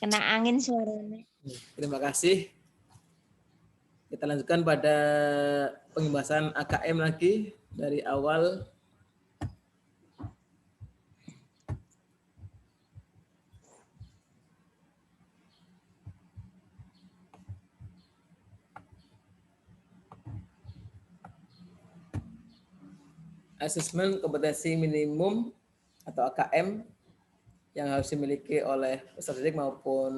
Kena angin suaranya. Terima kasih. Kita lanjutkan pada pembahasan AKM lagi dari awal. Asesmen kompetensi minimum atau AKM yang harus dimiliki oleh peserta didik maupun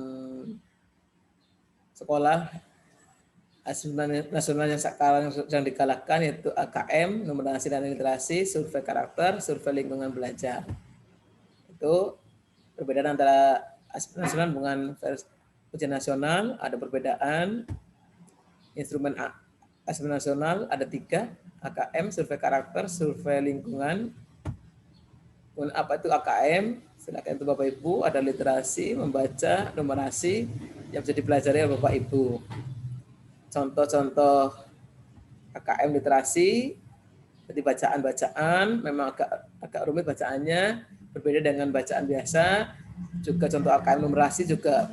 sekolah. Asesmen nasional yang sekarang sedang digalakkan yaitu AKM, numerasi dan literasi, survei karakter, survei lingkungan belajar. Itu perbedaan antara asesmen nasional dengan ujian nasional. Ada perbedaan instrumen asesmen nasional ada 3, AKM, survei karakter, survei lingkungan. Apa itu AKM? Silakan itu Bapak Ibu, ada literasi, membaca, numerasi yang bisa dipelajari oleh Bapak Ibu. Contoh-contoh AKM literasi, jadi bacaan-bacaan memang agak rumit bacaannya, berbeda dengan bacaan biasa. Juga contoh AKM numerasi juga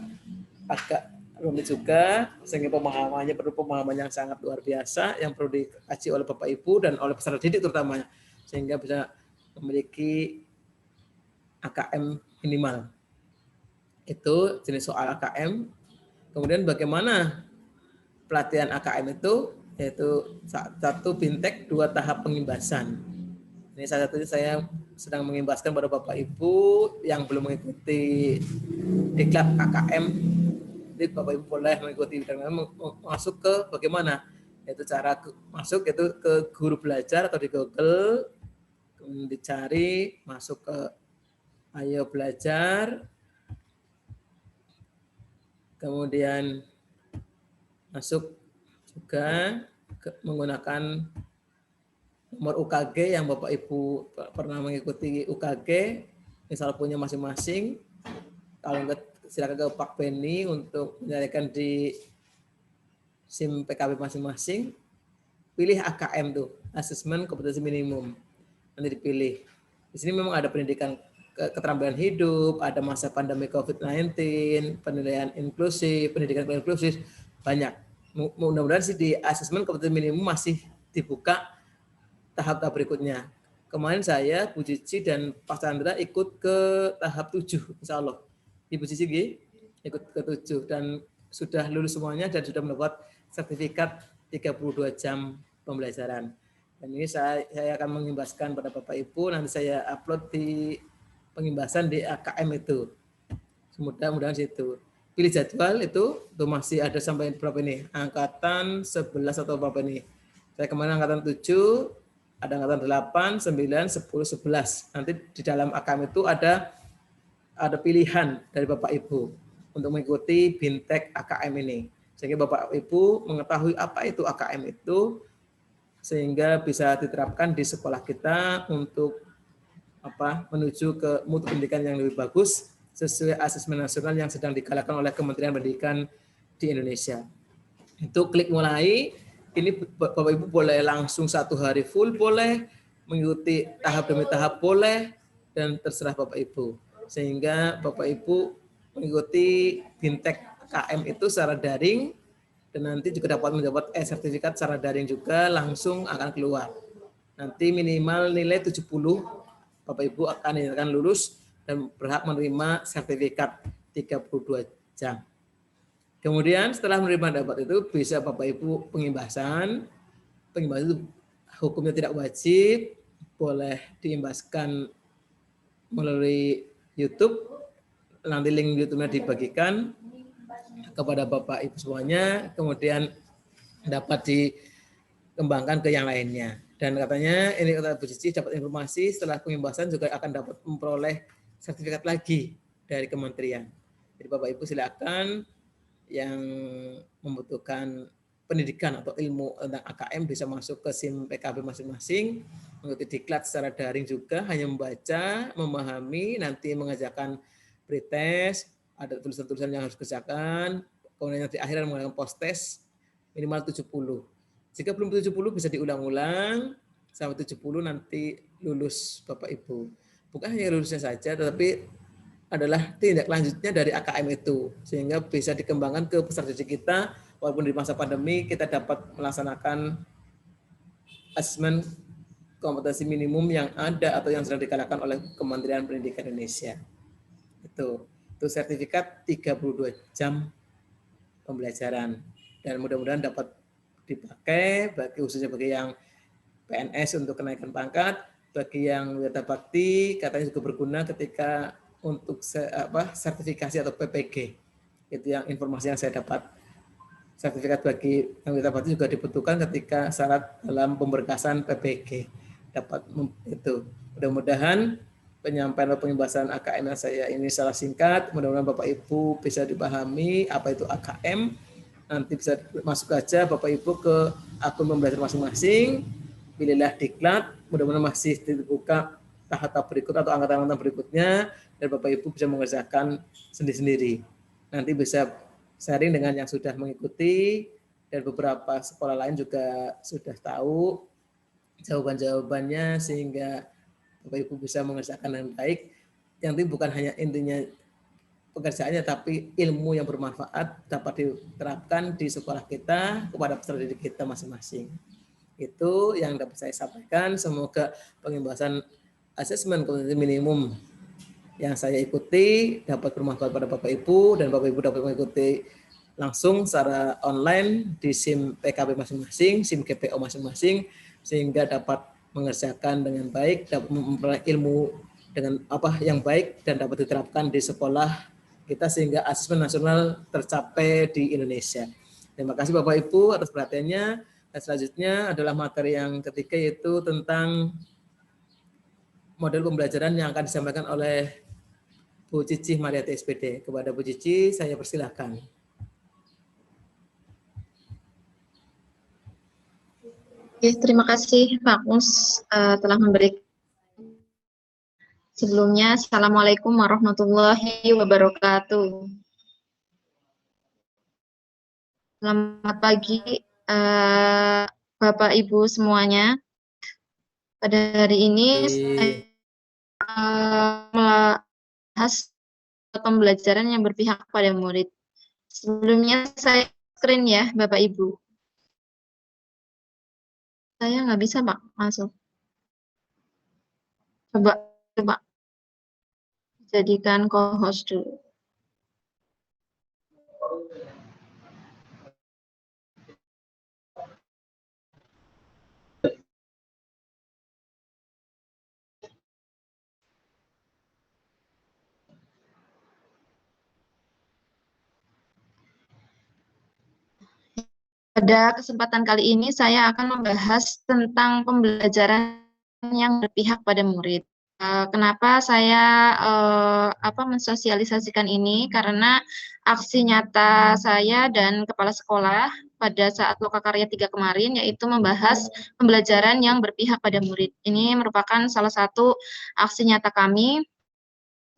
agak rumit juga, sehingga pemahamannya perlu pemahaman yang sangat luar biasa, yang perlu dikaji oleh Bapak Ibu dan oleh peserta didik terutama, sehingga bisa memiliki AKM minimal. Itu jenis soal AKM. Kemudian bagaimana pelatihan AKM itu, yaitu 1 bintek, 2 tahap pengimbasan. Ini salah satunya saya sedang mengimbaskan pada Bapak Ibu yang belum mengikuti diklat AKM. Jadi Bapak Ibu boleh mengikuti dan masuk ke bagaimana, yaitu cara masuk itu ke guru belajar atau di Google, kemudian dicari masuk ke Ayo Belajar, kemudian masuk juga menggunakan nomor UKG yang Bapak Ibu pernah mengikuti UKG, misal punya masing-masing. Kalau enggak silakan ke Pak Beni untuk menyarikan di SIM PKB masing-masing. Pilih AKM tuh, asesmen kompetensi minimum. Nanti dipilih. Di sini memang ada pendidikan keterampilan hidup, ada masa pandemi COVID-19, penilaian inklusif, pendidikan inklusif, banyak. Mudah-mudahan sih di asesmen kompetensi minimum masih dibuka tahap-tahap berikutnya. Kemarin saya, Bu Cici dan Pak Chandra ikut ke tahap 7, insya Allah. Ibu Cici ikut ke 7 dan sudah lulus semuanya dan sudah mendapat sertifikat 32 jam pembelajaran. Dan ini saya akan mengimbaskan pada Bapak Ibu, nanti saya upload di pengimbasan di AKM itu. Mudah-mudahan situ. Pilih jadwal itu masih ada sampai berapa ini? Angkatan 11 atau berapa ini? Saya kemarin angkatan 7, ada angkatan 8, 9, 10, 11. Nanti di dalam AKM itu ada pilihan dari Bapak Ibu untuk mengikuti bintek AKM ini. Sehingga Bapak Ibu mengetahui apa itu AKM itu, sehingga bisa diterapkan di sekolah kita untuk menuju ke mutu pendidikan yang lebih bagus sesuai asesmen nasional yang sedang digalakkan oleh Kementerian Pendidikan di Indonesia. Itu klik mulai. Ini Bapak Ibu boleh langsung 1 hari full boleh, mengikuti tahap demi tahap boleh, dan terserah Bapak Ibu. Sehingga Bapak Ibu mengikuti bintek KM itu secara daring, dan nanti juga dapat mendapat sertifikat secara daring juga langsung akan keluar. Nanti minimal nilai 70, Bapak Ibu akan lulus dan berhak menerima sertifikat 32 jam. Kemudian setelah menerima dapat itu bisa Bapak Ibu pengimbasan. Pengimbasan itu hukumnya tidak wajib, boleh diimbaskan melalui YouTube. Nanti link YouTube-nya dibagikan kepada Bapak Ibu semuanya, kemudian dapat dikembangkan ke yang lainnya. Dan katanya ini kata Bu Cici dapat informasi setelah pengimbasan juga akan dapat memperoleh sertifikat lagi dari kementerian. Jadi Bapak Ibu silakan yang membutuhkan pendidikan atau ilmu tentang AKM bisa masuk ke SIM PKB masing-masing, mengikuti diklat secara daring juga, hanya membaca, memahami, nanti mengajarkan pretest, ada tulisan-tulisan yang harus dikerjakan, kemudian di akhir menggunakan post test minimal 70. Jika belum 70 bisa diulang-ulang sampai 70 nanti lulus Bapak Ibu. Bukan hanya lulusnya saja, tetapi adalah tindak lanjutnya dari AKM itu, sehingga bisa dikembangkan ke peserta didik kita. Walaupun di masa pandemi kita dapat melaksanakan asesmen kompetensi minimum yang ada atau yang sedang digalakan oleh Kementerian Pendidikan Indonesia. Itu sertifikat 32 jam pembelajaran, dan mudah-mudahan dapat dipakai khususnya bagi yang PNS untuk kenaikan pangkat, bagi yang wira bakti katanya juga berguna ketika untuk sertifikasi atau PPG. Itu yang informasi yang saya dapat. Sertifikat bagi yang wira bakti juga dibutuhkan ketika syarat dalam pemberkasan PPG. Dapat itu. Mudah-mudahan penyampaian atau pembahasan AKM yang saya ini salah singkat. Mudah-mudahan Bapak Ibu bisa dipahami apa itu AKM. Nanti bisa masuk aja Bapak Ibu ke akun pembelajaran masing-masing. Pilihlah diklat. Mudah-mudahan masih dibuka tahap berikut atau angkatan-angkatan berikutnya, dan Bapak Ibu bisa mengerjakan sendiri-sendiri. Nanti bisa sharing dengan yang sudah mengikuti, dan beberapa sekolah lain juga sudah tahu jawaban-jawabannya, sehingga Bapak Ibu bisa mengerjakan dengan baik. Yang itu bukan hanya intinya pekerjaannya, tapi ilmu yang bermanfaat dapat diterapkan di sekolah kita kepada peserta didik kita masing-masing. Itu yang dapat saya sampaikan. Semoga pembahasan asesmen kompetensi minimum yang saya ikuti dapat bermanfaat pada Bapak Ibu, dan Bapak Ibu dapat mengikuti langsung secara online di SIM PKB masing-masing, SIM GPO masing-masing, sehingga dapat mengerjakan dengan baik, dapat memperoleh ilmu dengan apa yang baik dan dapat diterapkan di sekolah kita sehingga asesmen nasional tercapai di Indonesia. Terima kasih Bapak Ibu atas perhatiannya. Dan selanjutnya adalah materi yang ketiga, yaitu tentang model pembelajaran yang akan disampaikan oleh Bu Cici Mariati SPD. Kepada Bu Cici, saya persilahkan. Oke, terima kasih Pak Mus telah memberi. Sebelumnya, Assalamualaikum warahmatullahi wabarakatuh. Selamat pagi Bapak Ibu semuanya. Pada hari ini saya membahas pembelajaran yang berpihak pada murid. Sebelumnya saya screen ya Bapak Ibu. Saya nggak bisa Pak masuk. Coba jadikan co-host dulu. Pada kesempatan kali ini saya akan membahas tentang pembelajaran yang berpihak pada murid. Kenapa saya mensosialisasikan ini? Karena aksi nyata saya dan kepala sekolah pada saat Lokakarya 3 kemarin, yaitu membahas pembelajaran yang berpihak pada murid. Ini merupakan salah satu aksi nyata kami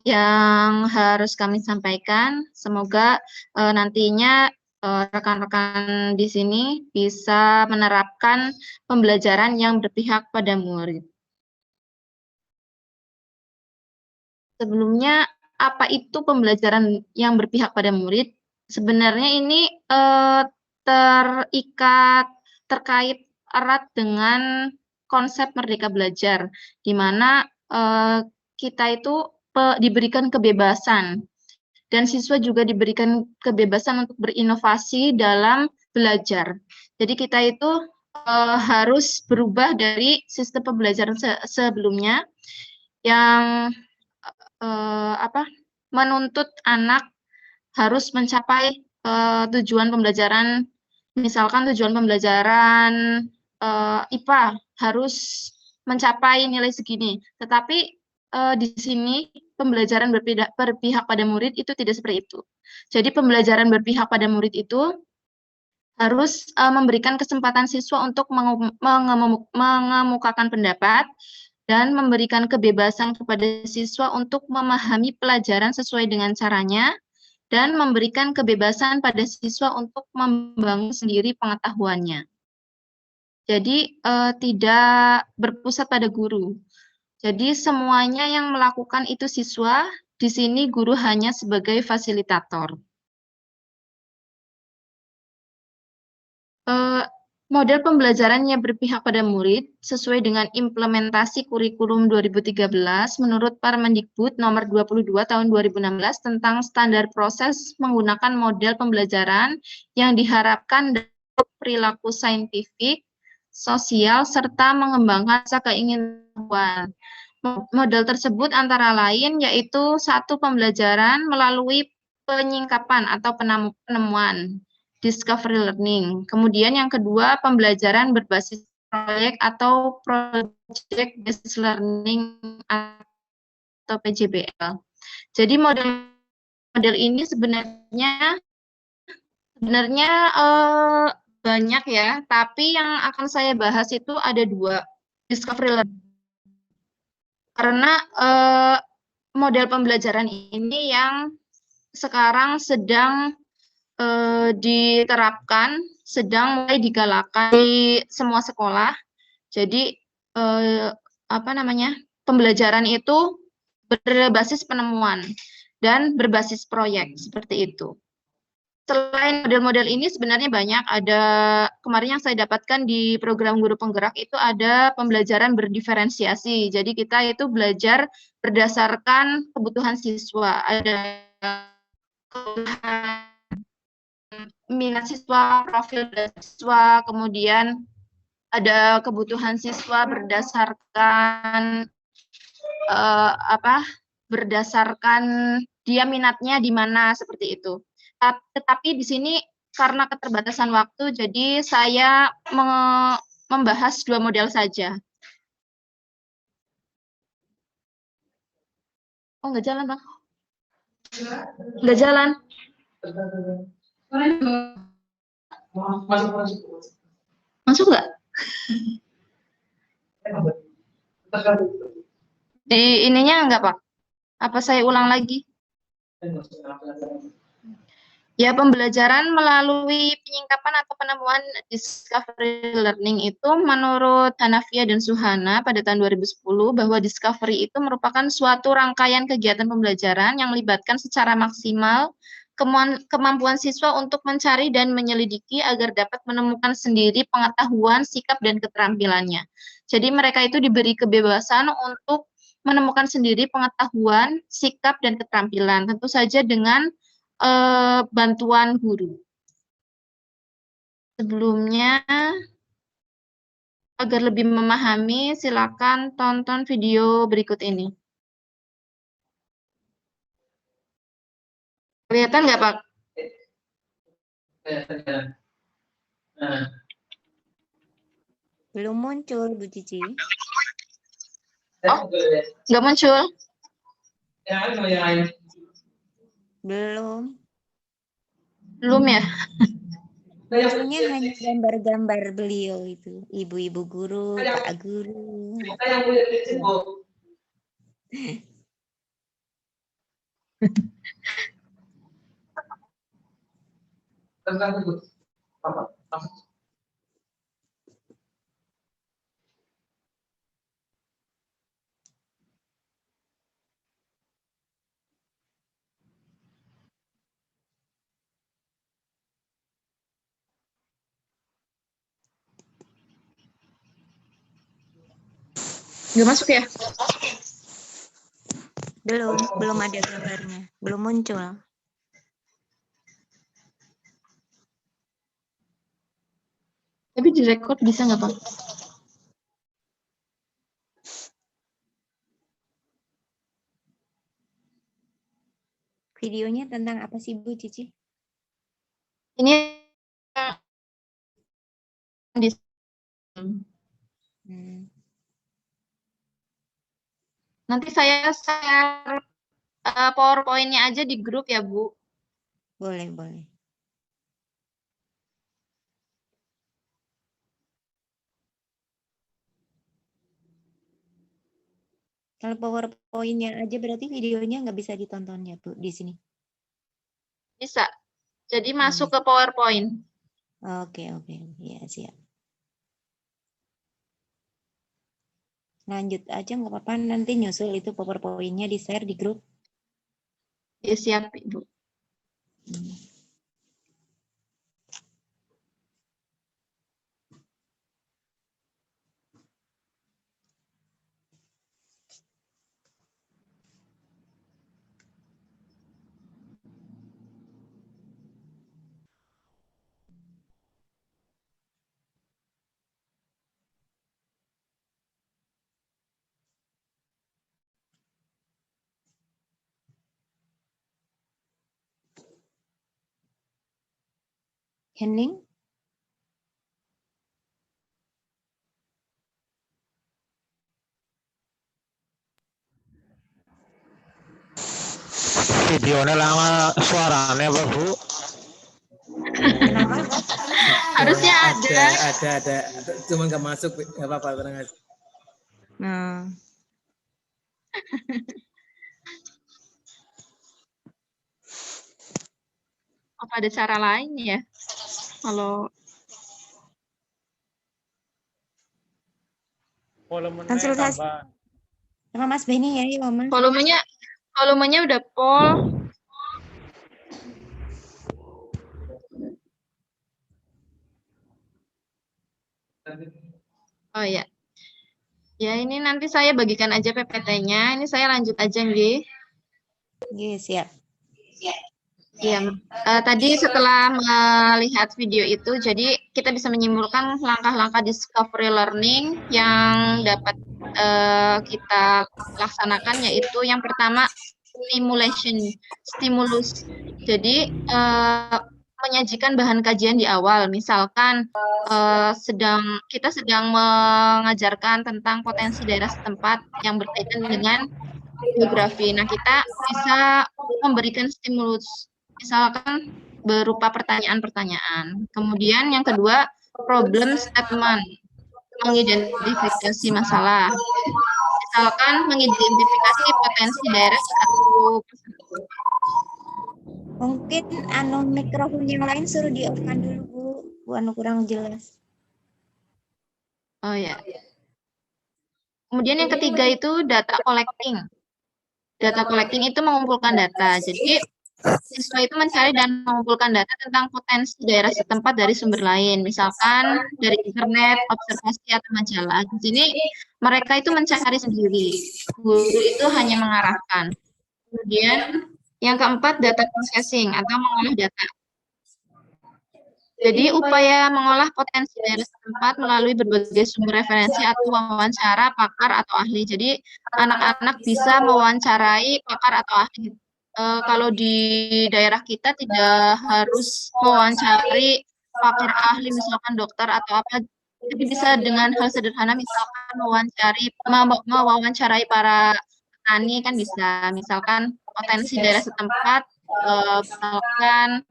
yang harus kami sampaikan. Semoga nantinya rekan-rekan di sini bisa menerapkan pembelajaran yang berpihak pada murid. Sebelumnya, apa itu pembelajaran yang berpihak pada murid? Sebenarnya ini terkait erat dengan konsep Merdeka Belajar, di mana kita itu diberikan kebebasan, dan siswa juga diberikan kebebasan untuk berinovasi dalam belajar. Jadi kita itu harus berubah dari sistem pembelajaran sebelumnya yang menuntut anak harus mencapai tujuan pembelajaran. Misalkan tujuan pembelajaran IPA harus mencapai nilai segini, tetapi di sini pembelajaran berpihak pada murid itu tidak seperti itu. Jadi pembelajaran berpihak pada murid itu harus memberikan kesempatan siswa untuk mengemukakan pendapat dan memberikan kebebasan kepada siswa untuk memahami pelajaran sesuai dengan caranya, dan memberikan kebebasan pada siswa untuk membangun sendiri pengetahuannya. Jadi tidak berpusat pada guru. Jadi semuanya yang melakukan itu siswa, Di sini guru hanya sebagai fasilitator. Model pembelajarannya berpihak pada murid sesuai dengan implementasi kurikulum 2013 menurut Permendikbud nomor 22 tahun 2016 tentang standar proses menggunakan model pembelajaran yang diharapkan dapat perilaku saintifik, sosial, serta mengembangkan rasa keinginan. Model tersebut antara lain yaitu satu pembelajaran melalui penyingkapan atau penemuan, discovery learning. Kemudian yang kedua, pembelajaran berbasis proyek atau project based learning atau PJBL. Jadi model ini sebenarnya banyak ya, tapi yang akan saya bahas itu ada dua, discovery learning. Karena model pembelajaran ini yang sekarang sedang diterapkan, sedang mulai digalakan di semua sekolah. Jadi pembelajaran itu berbasis penemuan dan berbasis proyek seperti itu. Selain model-model ini sebenarnya banyak. Ada kemarin yang saya dapatkan di program guru penggerak itu ada pembelajaran berdiferensiasi. Jadi kita itu belajar berdasarkan kebutuhan siswa. Ada kebutuhan minat siswa, profil siswa, kemudian ada kebutuhan siswa berdasarkan berdasarkan dia minatnya di mana seperti itu. Tetapi di sini karena keterbatasan waktu, jadi saya membahas dua model saja. Oh, nggak jalan, Bang. Nggak jalan. Masuk nggak? Di ininya nggak, Pak? Apa saya ulang lagi? Ya, pembelajaran melalui penyingkapan atau penemuan discovery learning itu menurut Hanafia dan Suhana pada tahun 2010 bahwa discovery itu merupakan suatu rangkaian kegiatan pembelajaran yang melibatkan secara maksimal kemampuan siswa untuk mencari dan menyelidiki agar dapat menemukan sendiri pengetahuan, sikap, dan keterampilannya. Jadi mereka itu diberi kebebasan untuk menemukan sendiri pengetahuan, sikap, dan keterampilan. Tentu saja dengan bantuan guru. Sebelumnya, agar lebih memahami, silakan tonton video berikut ini. Kelihatan nggak, Pak? Belum muncul, Bu Cici. Oh, nggak muncul? Belum. Belum ya? Munculnya hanya gambar-gambar beliau itu. Ibu-ibu guru, Pak Guru. Nggak masuk ya? Belum ada gambarnya. Belum muncul. Tapi direkod bisa nggak, Pak? Videonya tentang apa sih, Bu Cici? Ini di nanti saya share PowerPoint-nya aja di grup ya, Bu. Boleh, boleh. Kalau PowerPoint-nya aja berarti videonya nggak bisa ditonton ya, Bu, di sini? Bisa. Jadi masuk ke PowerPoint. Oke. Ya, siap. Lanjut aja nggak apa-apa, nanti nyusul itu PowerPoint-nya di-share di grup. Ya, siap, Ibu. Hening? Videonya lama, suaranya apa Bu? Kenapa? Harusnya ada. Ada. Cuma nggak masuk, nggak apa-apa, tenang aja. Nah, Apa ada cara lain ya? Kalau Volumenya konsultasi tambah. sama Mas Beni ya, Mas. volumenya udah full. Oh ya. Ya, ini nanti saya bagikan aja PPT-nya. Ini saya lanjut aja, Nggih. Iya, siap. Ya, tadi setelah melihat video itu, jadi kita bisa menyimpulkan langkah-langkah discovery learning yang dapat kita laksanakan, yaitu yang pertama stimulus. Jadi menyajikan bahan kajian di awal, misalkan kita sedang mengajarkan tentang potensi daerah setempat yang berkaitan dengan geografi. Nah, kita bisa memberikan stimulus, misalkan berupa pertanyaan-pertanyaan. Kemudian yang kedua, problem statement, mengidentifikasi masalah. Misalkan mengidentifikasi potensi daerah di satu. Mungkin mikrofon yang lain suruh di-off-kan dulu, Bu. Bu, kurang jelas. Oh ya. Kemudian yang ketiga itu data collecting. Data collecting itu mengumpulkan data. Jadi siswa itu mencari dan mengumpulkan data tentang potensi daerah setempat dari sumber lain, misalkan dari internet, observasi, atau majalah. Di sini mereka itu mencari sendiri, guru itu hanya mengarahkan. Kemudian yang keempat, data processing atau mengolah data. Jadi upaya mengolah potensi daerah setempat melalui berbagai sumber referensi atau wawancara pakar atau ahli. Jadi anak-anak bisa mewawancarai pakar atau ahli. Kalau di daerah kita tidak harus mewawancari pakar ahli, misalkan dokter atau apa, jadi bisa dengan hal sederhana, misalkan mewawancarai para petani kan bisa, misalkan potensi daerah setempat, misalkan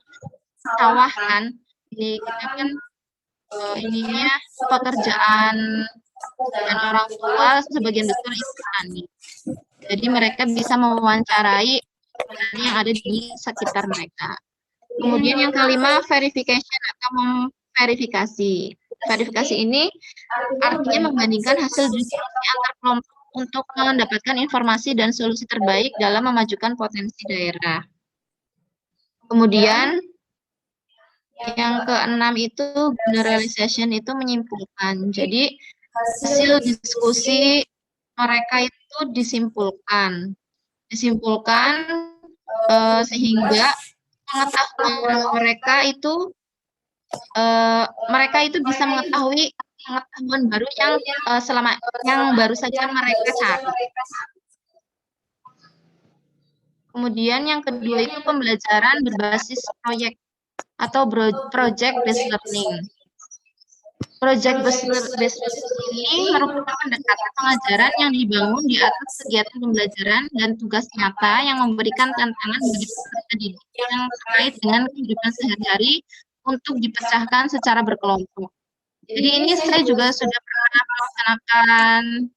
sawah kan, di kita kan ininya pekerjaan dan orang tua sebagian besar itu petani. Jadi mereka bisa mewawancarai petani yang ada di sekitar mereka. Kemudian yang kelima, verification atau memverifikasi. Verifikasi ini artinya membandingkan hasil diskusi antar kelompok untuk mendapatkan informasi dan solusi terbaik dalam memajukan potensi daerah. Kemudian yang keenam itu generalization, itu menyimpulkan. Jadi hasil diskusi mereka itu disimpulkan sehingga pengetahuan mereka itu bisa mengetahui pengetahuan baru yang baru saja mereka cari. Kemudian yang kedua itu pembelajaran berbasis proyek atau project based learning. Project based learning ini merupakan pendekatan pengajaran yang dibangun di atas kegiatan pembelajaran dan tugas nyata yang memberikan tantangan bagi peserta didik yang terkait dengan kehidupan sehari-hari untuk dipecahkan secara berkelompok. Jadi ini saya juga sudah pernah melaksanakan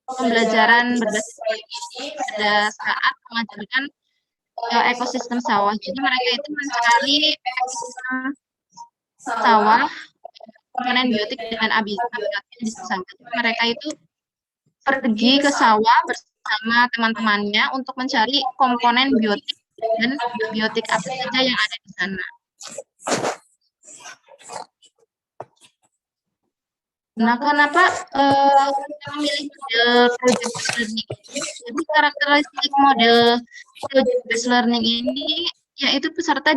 pembelajaran berbasis proyek ini pada saat mengajarkan ekosistem sawah. Jadi mereka itu mencari ekosistem sawah, komponen biotik dan habitatnya di sawah. Mereka itu pergi ke sawah bersama teman-temannya untuk mencari komponen biotik dan biotik apa saja yang ada di sana. Nah, kenapa kita memilih model project based learning ini? Jadi karakteristik model project based learning ini yaitu peserta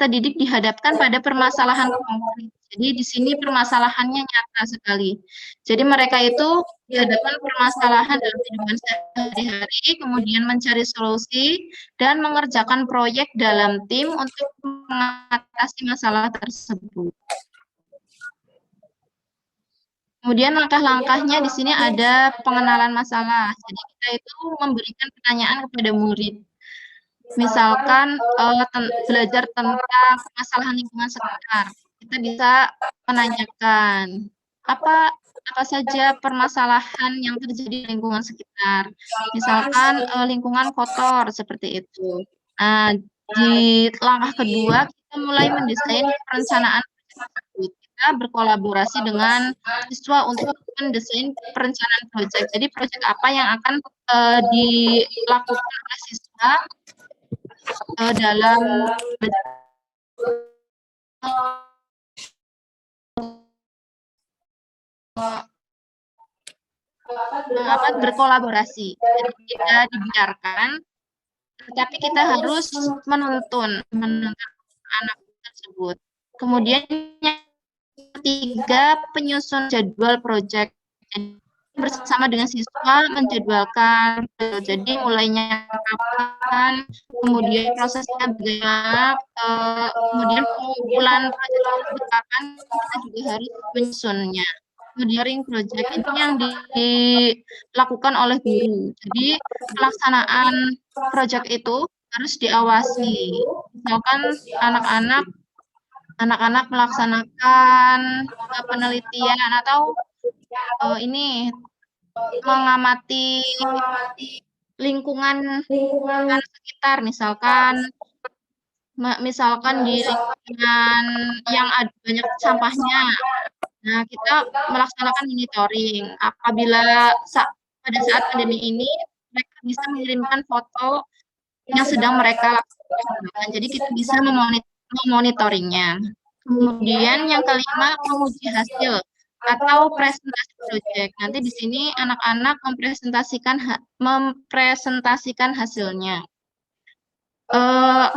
didik dihadapkan pada permasalahan konkret. Jadi di sini permasalahannya nyata sekali. Jadi mereka itu dihadapkan permasalahan dalam kehidupan sehari-hari, kemudian mencari solusi dan mengerjakan proyek dalam tim untuk mengatasi masalah tersebut. Kemudian langkah-langkahnya di sini ada pengenalan masalah. Jadi kita itu memberikan pertanyaan kepada murid. Misalkan belajar tentang permasalahan lingkungan sekitar. Kita bisa menanyakan apa saja permasalahan yang terjadi di lingkungan sekitar. Misalkan lingkungan kotor seperti itu. Nah, di langkah kedua kita mulai mendesain perencanaan tersebut. Kita berkolaborasi dengan siswa untuk mendesain perencanaan proyek. Jadi proyek apa yang akan dilakukan oleh siswa dalam berkolaborasi. Jadi tidak dibiarkan, tetapi kita harus menuntun anak tersebut. Kemudian yang ketiga, penyusun jadwal proyek. Bersama dengan siswa menjadwalkan, jadi mulainya kapan, kemudian prosesnya bagaimana, kemudian pengumpulan proyek tersebut kapan, kita juga harus menyusunnya. Monitoring proyek ini yang dilakukan oleh guru. Jadi pelaksanaan proyek itu harus diawasi. Misalkan anak-anak melaksanakan penelitian atau ini mengamati lingkungan sekitar, misalkan di lingkungan yang ada banyak sampahnya. Nah, kita melaksanakan monitoring. Apabila pada saat pandemi ini mereka bisa mengirimkan foto yang sedang mereka lakukan. Jadi kita bisa memonitorinya. Kemudian yang kelima, menguji hasil atau presentasi proyek. Nanti di sini anak-anak mempresentasikan hasilnya.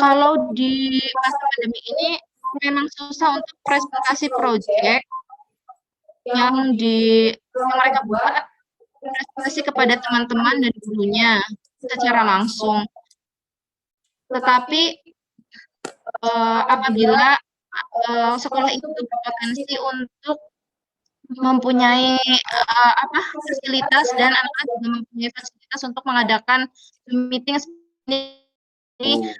Kalau di masa pandemi ini memang susah untuk presentasi proyek yang mereka buat presentasi kepada teman-teman dan gurunya secara langsung. Tetapi apabila sekolah itu berpotensi untuk mempunyai fasilitas dan anak-anak juga mempunyai fasilitas untuk mengadakan meeting ini,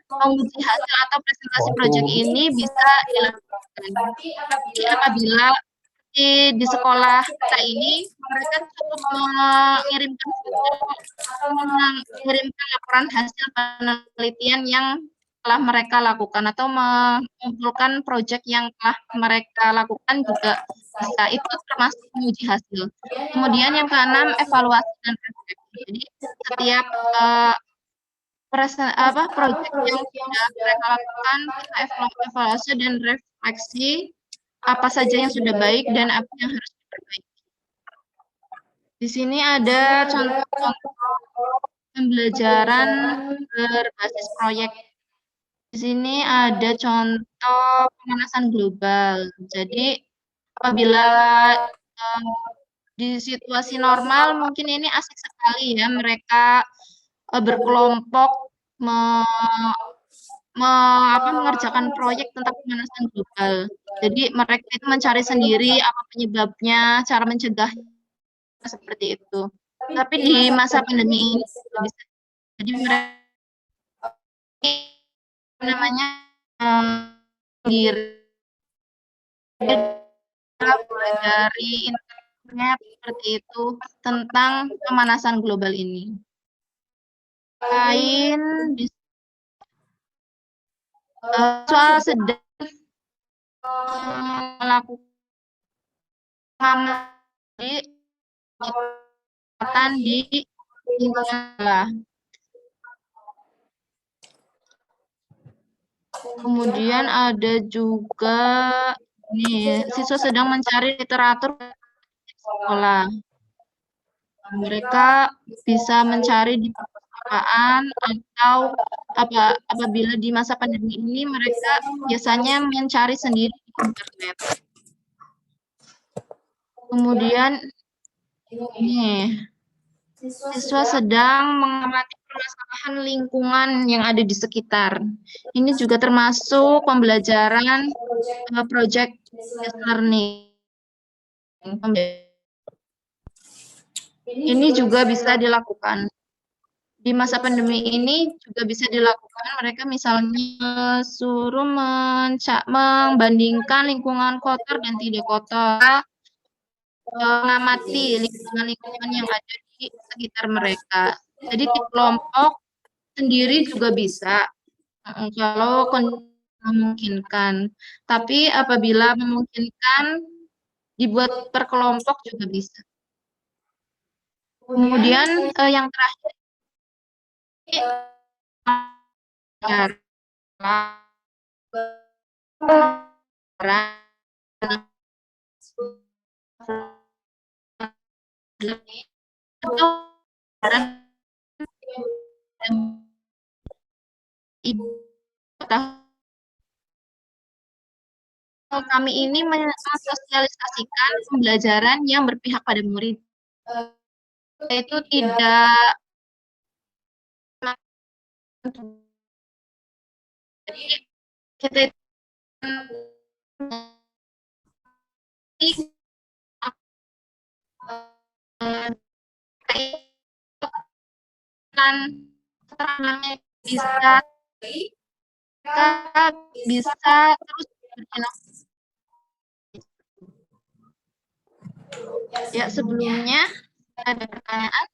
menguji hasil atau presentasi proyek ini bisa dilakukan. Tapi apabila di sekolah kita ini mereka cukup mengirimkan laporan hasil penelitian yang telah mereka lakukan atau mengumpulkan proyek yang telah mereka lakukan juga bisa. Itu termasuk menguji hasil. Kemudian yang keenam, evaluasi dan refleksi. Jadi setiap proyek yang sudah mereka lakukan, kita evaluasi dan refleksi apa saja yang sudah baik dan apa yang harus diperbaiki. Di sini ada contoh pembelajaran berbasis proyek. Di sini ada contoh pemanasan global. Jadi apabila di situasi normal mungkin ini asik sekali ya, mereka berkelompok mengerjakan proyek tentang pemanasan global. Jadi mereka itu mencari sendiri apa penyebabnya, cara mencegah seperti itu. Tapi di masa pandemi ini bisa. Jadi mereka dari internet seperti itu tentang pemanasan global ini. Lain soal sedang melakukan di lingkungan sekolah. Kemudian ada juga ini siswa sedang mencari literatur di sekolah. Mereka bisa mencari di perpustakaan atau apabila di masa pandemi ini mereka biasanya mencari sendiri di internet. Kemudian ini siswa sedang mengamati permasalahan lingkungan yang ada di sekitar. Ini juga termasuk pembelajaran project based learning. Ini juga bisa dilakukan. Di masa pandemi ini juga bisa dilakukan. Mereka misalnya suruh membandingkan lingkungan kotor dan tidak kotor, mengamati lingkungan-lingkungan yang ada di sekitar mereka. Jadi di kelompok sendiri juga bisa, kalau memungkinkan. Tapi apabila memungkinkan, dibuat per kelompok juga bisa. Kemudian yang terakhir, kami ini mensosialisasikan pembelajaran yang berpihak pada murid, yaitu tidak jadi kita keterangannya bisa terus berinovasi. Ya, sebelumnya ada pertanyaan?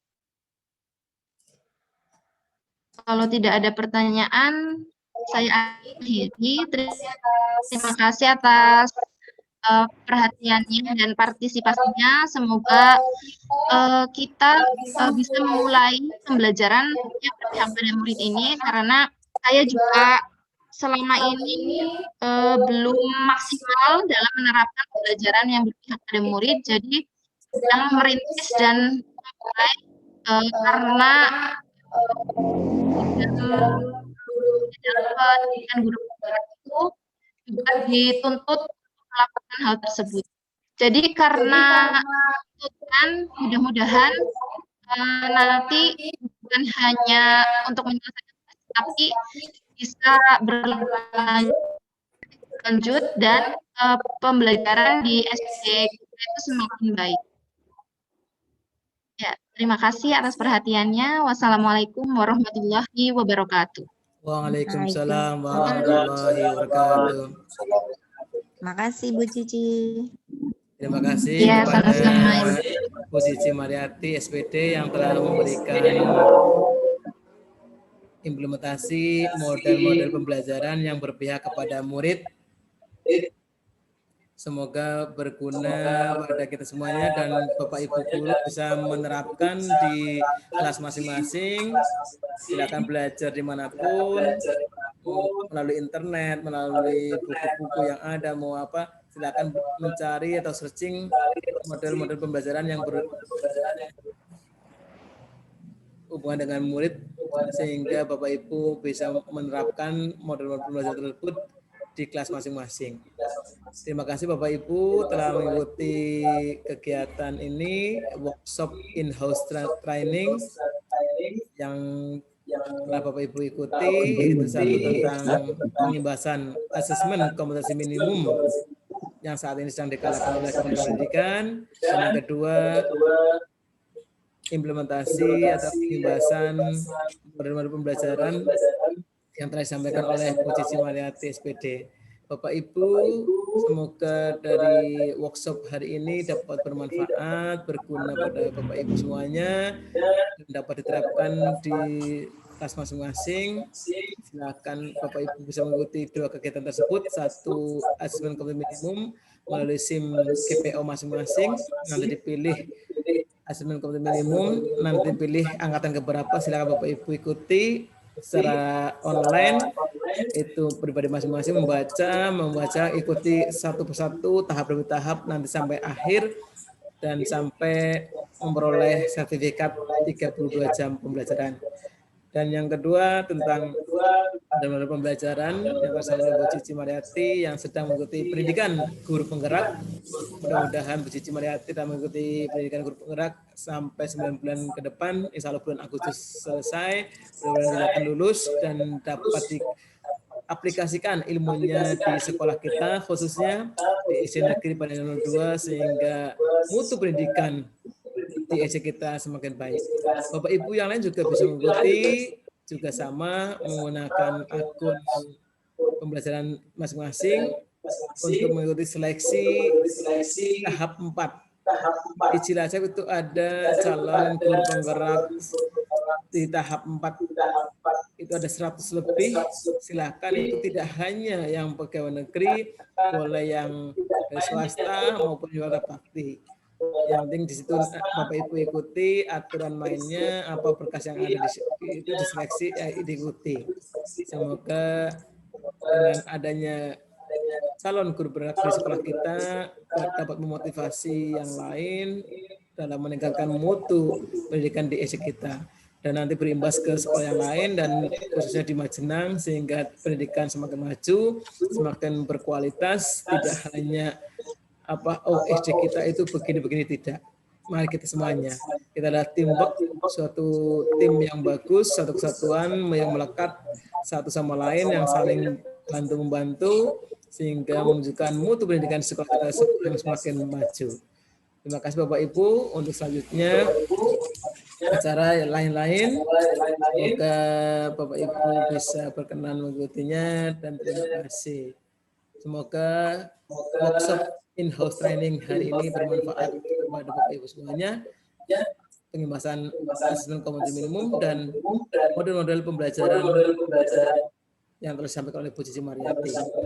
Kalau tidak ada pertanyaan, saya akhiri. Terima kasih atas perhatiannya dan partisipasinya. Semoga kita bisa memulai pembelajaran yang berpihak pada murid ini, karena saya juga selama ini belum maksimal dalam menerapkan pembelajaran yang berpihak pada murid. Jadi sedang merintis dan memulai karena dalam pendidikan guru itu juga dituntut melakukan hal tersebut. Jadi karena tuntutan, mudah-mudahan nanti bukan hanya untuk menyelesaikan, tapi bisa berlanjut dan pembelajaran di SD itu semakin baik. Ya, terima kasih atas perhatiannya. Wassalamualaikum warahmatullahi wabarakatuh. Waalaikumsalam warahmatullahi wabarakatuh. Terima kasih Bu Cici. Terima kasih Ya, kepada sama-sama. Bu Cici Mariati SPD yang telah memberikan implementasi model-model pembelajaran yang berpihak kepada murid. Semoga berguna pada kita semuanya dan Bapak Ibu guru bisa menerapkan di kelas masing-masing. Silakan belajar dimanapun, melalui internet, melalui buku-buku yang ada, mau apa, silakan mencari atau searching model-model pembelajaran yang berhubungan dengan murid, sehingga Bapak Ibu bisa menerapkan model-model pembelajaran tersebut di kelas masing-masing. Terima kasih Bapak Ibu telah mengikuti kegiatan ini, workshop in-house training yang telah Bapak Ibu ikuti, itu satu tentang pengimbasan asesmen kompetensi minimum yang saat ini sedang digalakan oleh Kementerian Pendidikan, dan yang kedua implementasi atau pengimbasan model-model pembelajaran yang telah disampaikan oleh Bu Cici Mariati SPD. Bapak Ibu, semoga dari workshop hari ini dapat bermanfaat, berguna pada Bapak Ibu semuanya, dan dapat diterapkan di kelas masing-masing. Silakan Bapak Ibu bisa mengikuti dua kegiatan tersebut, satu asesmen kompetensi minimum melalui SIM GPO masing-masing, nanti dipilih asesmen kompetensi minimum, nanti pilih angkatan keberapa, silakan Bapak Ibu ikuti secara online, itu pribadi masing-masing membaca, ikuti satu persatu, tahap demi tahap, nanti sampai akhir, dan sampai memperoleh sertifikat 32 jam pembelajaran. Dan yang kedua tentang model pembelajaran yang bersama Bu Cici Mariati yang sedang mengikuti pendidikan guru penggerak. Mudah-mudahan Bu Cici Mariati dalam mengikuti pendidikan guru penggerak sampai 9 bulan ke depan, insya Allah bulan Agustus selesai, mudah-mudahan akan lulus dan dapat diaplikasikan ilmunya di sekolah kita, khususnya di SD Negeri Pandangan 02, sehingga mutu pendidikan di SD kita semakin baik. Bapak Ibu yang lain juga bisa mengikuti juga sama menggunakan akun pembelajaran masing-masing untuk mengikuti seleksi tahap 4. Di Cilacap itu ada calon guru penggerak di tahap 4. Itu ada 100 lebih. Silakan, itu tidak hanya yang pegawai negeri, boleh yang dari swasta maupun juga bakti. Yang penting di situ Bapak Ibu ikuti aturan mainnya, apa berkas yang ada di itu diseleksi, diikuti. Semoga dengan adanya calon guru penggerak di sekolah kita dapat memotivasi yang lain dalam meningkatkan mutu pendidikan di SD kita, dan nanti berimbas ke sekolah yang lain dan khususnya di Majenang, sehingga pendidikan semakin maju, semakin berkualitas, tidak hanya SD kita itu begini-begini, tidak. Mari kita semuanya, kita adalah teamwork, suatu tim yang bagus, satu kesatuan yang melekat satu sama lain, yang saling bantu-membantu, sehingga menunjukkan mutu pendidikan sekolah kita yang semakin maju. Terima kasih Bapak Ibu. Untuk selanjutnya acara yang lain-lain, semoga Bapak Ibu bisa berkenan mengikutinya, dan terima kasih. Semoga workshop in-house training hari ini bermanfaat kepada Bapak Ibu semuanya. Pengembasan asesmen kompetensi minimum dan model-model pembelajaran yang telah disampaikan oleh Bu Cici Mariati.